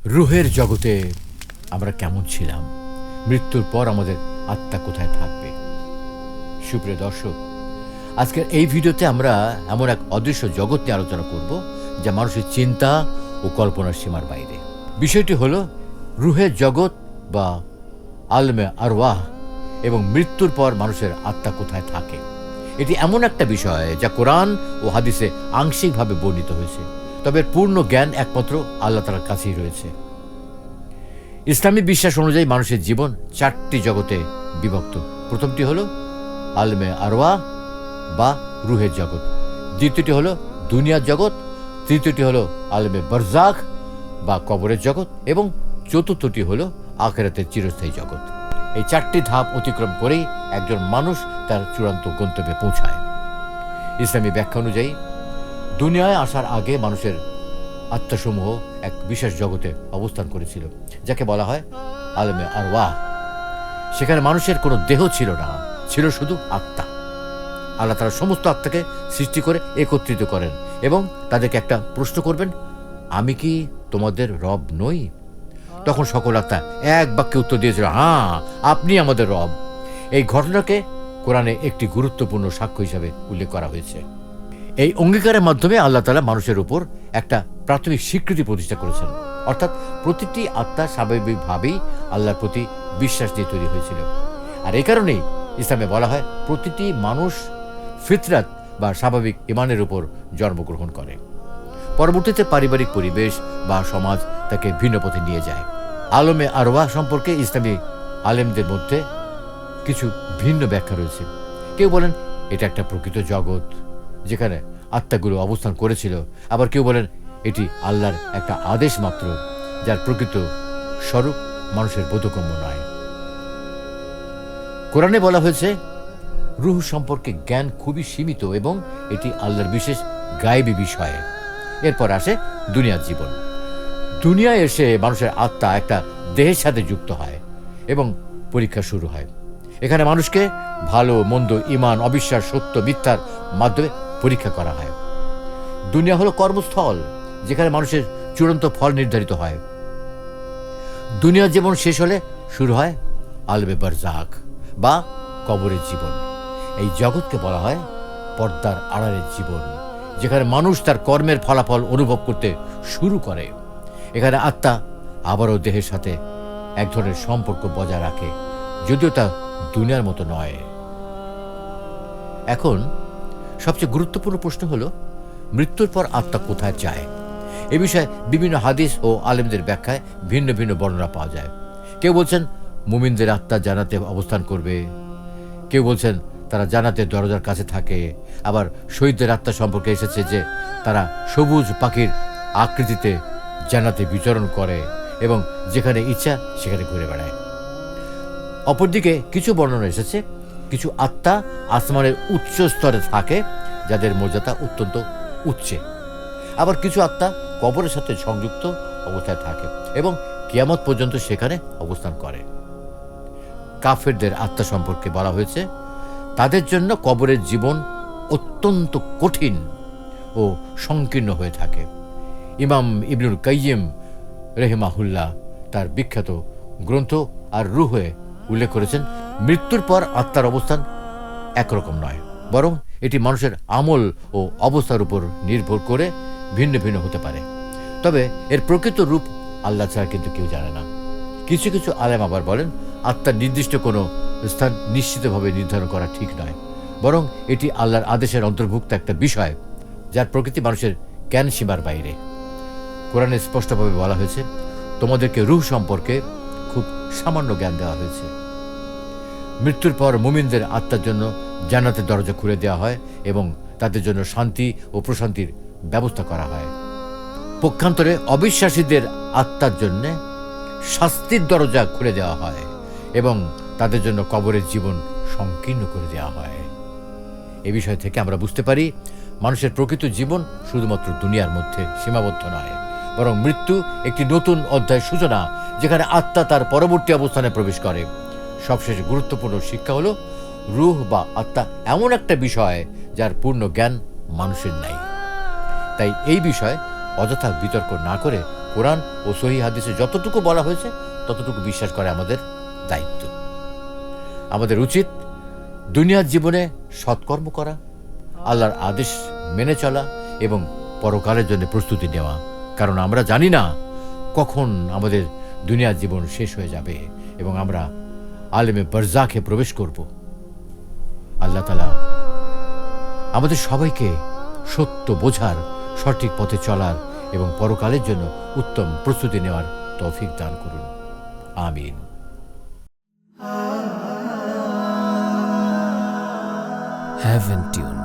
রুহের জগতে আমরা কেমন ছিলাম, মৃত্যুর পর আমাদের আত্মা কোথায় থাকবে। সুপ্রিয় দর্শক, আজকের এই ভিডিওতে আমরা এমন এক অদৃশ্য জগৎ নিয়ে আলোচনা করব যা মানুষের চিন্তা ও কল্পনার সীমার বাইরে। বিষয়টি হলো রুহের জগৎ বা আলমে আরওয়াহ এবং মৃত্যুর পর মানুষের আত্মা কোথায় থাকে। এটি এমন একটা বিষয় যা কোরআন ও হাদিসে আংশিকভাবে বর্ণিত হয়েছে, তবে পূর্ণ জ্ঞান একমাত্র আল্লাহ তাআলার কাছেই রয়েছে। ইসলামী বিশ্বাস অনুযায়ী মানুষের জীবন চারটি জগতে বিভক্ত। প্রথমটি হলো আলমে আরওয়াহ বা রুহের জগৎ, দ্বিতীয়টি হলো দুনিয়ার জগৎ, তৃতীয়টি হলো আলমে বারজাখ বা কবরের জগৎ এবং চতুর্থটি হলো আখিরাতের চিরস্থায়ী জগৎ। এই চারটি ধাপ অতিক্রম করেই একজন মানুষ তার চূড়ান্ত গন্তব্যে পৌঁছায়। ইসলামী ব্যাখ্যা অনুযায়ী দুনিয়ায় আসার আগে মানুষের আত্মাসমূহ এক বিশেষ জগতে অবস্থান করেছিল, যাকে বলা হয় আলমে আরওয়াহ। সেখানে মানুষের কোনো দেহ ছিল না, ছিল শুধু আত্মা। আল্লাহ তাআলা সমস্ত আত্মাকে সৃষ্টি করে একত্রিত করেন এবং তাদেরকে একটা প্রশ্ন করবেন, আমি কি তোমাদের রব নই? তখন সকল আত্মা এক বাক্যে উত্তর দিয়েছিল, হ্যাঁ, আপনি আমাদের রব। এই ঘটনাকে কোরআনে একটি গুরুত্বপূর্ণ সাক্ষ্য হিসাবে উল্লেখ করা হয়েছে। এই অঙ্গীকারের মাধ্যমে আল্লাহ তাআলা মানুষের উপর একটা প্রাথমিক স্বীকৃতি প্রতিষ্ঠা করেছেন, অর্থাৎ প্রতিটি আত্মা স্বাভাবিকভাবেই আল্লাহর প্রতি বিশ্বাস নিয়ে তৈরি হয়েছিল। আর এই কারণেই ইসলামে বলা হয় প্রতিটি মানুষ ফিতরাত বা স্বাভাবিক ঈমানের উপর জন্মগ্রহণ করে। পরবর্তীতে পারিবারিক পরিবেশ বা সমাজ তাকে ভিন্ন পথে নিয়ে যায়। আলমে আরওয়াহ সম্পর্কে ইসলামী আলেমদের মধ্যে কিছু ভিন্ন ব্যাখ্যা রয়েছে। কেউ বলেন এটা একটা প্রকৃত জগৎ যেখানে আত্মাগুলো অবস্থান করেছিল, আবার কেউ বলেন এটি আল্লাহর একটা আদেশ মাত্র, যার প্রকৃত স্বরূপ মানুষের বোধগম্য নয়। কোরআনে বলা হয়েছে রূহ সম্পর্কে জ্ঞান খুবই সীমিত এবং এটি আল্লাহর বিশেষ গায়েবী বিষয়। এরপর আসে দুনিয়ার জীবন। দুনিয়ায় এসে মানুষের আত্মা একটা দেহের সাথে যুক্ত হয় এবং পরীক্ষা শুরু হয়। এখানে মানুষকে ভালো মন্দ, ঈমান, অবিশ্বাস, সত্য মিথ্যার মাধ্যমে পরীক্ষা করা হয়। দুনিয়া হলো কর্মস্থল যেখানে মানুষের চূড়ান্ত ফল নির্ধারিত হয়। দুনিয়ার জীবন শেষ হলে শুরু হয় আলমে বারজাখ বা কবরের জীবন। এই জগৎকে বলা হয় পর্দার আড়ালের জীবন, যেখানে মানুষ তার কর্মের ফলাফল অনুভব করতে শুরু করে। এখানে আত্মা আবারও দেহের সাথে এক ধরনের সম্পর্ক বজায় রাখে, যদিও তা দুনিয়ার মতো নয়। এখন সবচেয়ে গুরুত্বপূর্ণ প্রশ্ন হলো মৃত্যুর পর আত্মা কোথায় যায়। এ বিষয়ে বিভিন্ন হাদিস ও আলেমদের ব্যাখ্যায় ভিন্ন ভিন্ন বর্ণনা পাওয়া যায়। কেউ বলছেন মুমিনদের আত্মা জান্নাতে অবস্থান করবে, কেউ বলছেন তারা জান্নাতের দরজার কাছে থাকে, আবার শহীদদের আত্মা সম্পর্কে এসেছে যে তারা সবুজ পাখির আকৃতিতে জান্নাতে বিচরণ করে এবং যেখানে ইচ্ছা সেখানে ঘুরে বেড়ায়। অপরদিকে কিছু বর্ণনা এসেছে কিছু আত্মা আসমানের উচ্চ স্তরে থাকে, যাদের মর্যাদা অত্যন্ত উচ্চে। আবার কিছু আত্মা কবরের সাথে সংযুক্ত অবস্থায় থাকে এবং কিয়ামত পর্যন্ত সেখানে অবস্থান করে। কাফেরদের আত্মা সম্পর্কে বলা হয়েছে তাদের জন্য কবরের জীবন অত্যন্ত কঠিন ও সংকীর্ণ হয়ে থাকে। ইমাম ইবনুল কাইয়িম রাহিমাহুল্লাহ তার বিখ্যাত গ্রন্থ আর রূহে উল্লেখ করেছেন মৃত্যুর পর আত্মার অবস্থান একরকম নয়, বরং এটি মানুষের আমল ও অবস্থার উপর নির্ভর করে ভিন্ন ভিন্ন হতে পারে। তবে এর প্রকৃত রূপ আল্লাহ ছাড়া কিন্তু কেউ জানে না। কিছু কিছু আলেম আবার বলেন আত্মার নির্দিষ্ট কোনো স্থান নিশ্চিতভাবে নির্ধারণ করা ঠিক নয়, বরং এটি আল্লাহর আদেশের অন্তর্ভুক্ত একটা বিষয় যার প্রকৃতি মানুষের জ্ঞান সীমার বাইরে। কোরআনে স্পষ্টভাবে বলা হয়েছে তোমাদেরকে রূহ সম্পর্কে খুব সামান্য জ্ঞান দেওয়া হয়েছে। মৃত্যুর পর মুমিনদের আত্মার জন্য জান্নাতের দরজা খুলে দেওয়া হয় এবং তাদের জন্য শান্তি ও প্রশান্তির ব্যবস্থা করা হয়। পক্ষান্তরে অবিশ্বাসীদের আত্মার জন্য শাস্তির দরজা খুলে দেওয়া হয় এবং তাদের জন্য কবরের জীবন সংকীর্ণ করে দেওয়া হয়। এ বিষয় থেকে আমরা বুঝতে পারি মানুষের প্রকৃত জীবন শুধুমাত্র দুনিয়ার মধ্যে সীমাবদ্ধ নয়, বরং মৃত্যু একটি নতুন অধ্যায় সূচনা, যেখানে আত্মা তার পরবর্তী অবস্থানে প্রবেশ করে। সবশেষে গুরুত্বপূর্ণ শিক্ষা হলো রূহ বা আত্মা এমন একটা বিষয় যার পূর্ণ জ্ঞান মানুষের নাই। তাই এই বিষয়ে অযথা বিতর্ক না করে কোরআন ও সহি হাদিসে যতটুকু বলা হয়েছে ততটুকু বিশ্বাস করা আমাদের দায়িত্ব। আমাদের উচিত দুনিয়ার জীবনে সৎকর্ম করা, আল্লাহর আদেশ মেনে চলা এবং পরকালের জন্য প্রস্তুতি নেওয়া। কারণ আমরা জানি না কখন আমাদের দুনিয়ার জীবন শেষ হয়ে যাবে এবং আমরা আলেমে বারজাখে প্রবেশ করব। আল্লাহ তাআলা আমাদের সবাইকে সত্য বোঝার, সঠিক পথে চলার এবং পরকালের জন্য উত্তম প্রস্তুতি নেওয়ার তৌফিক দান করুন। আমিন। Haven't you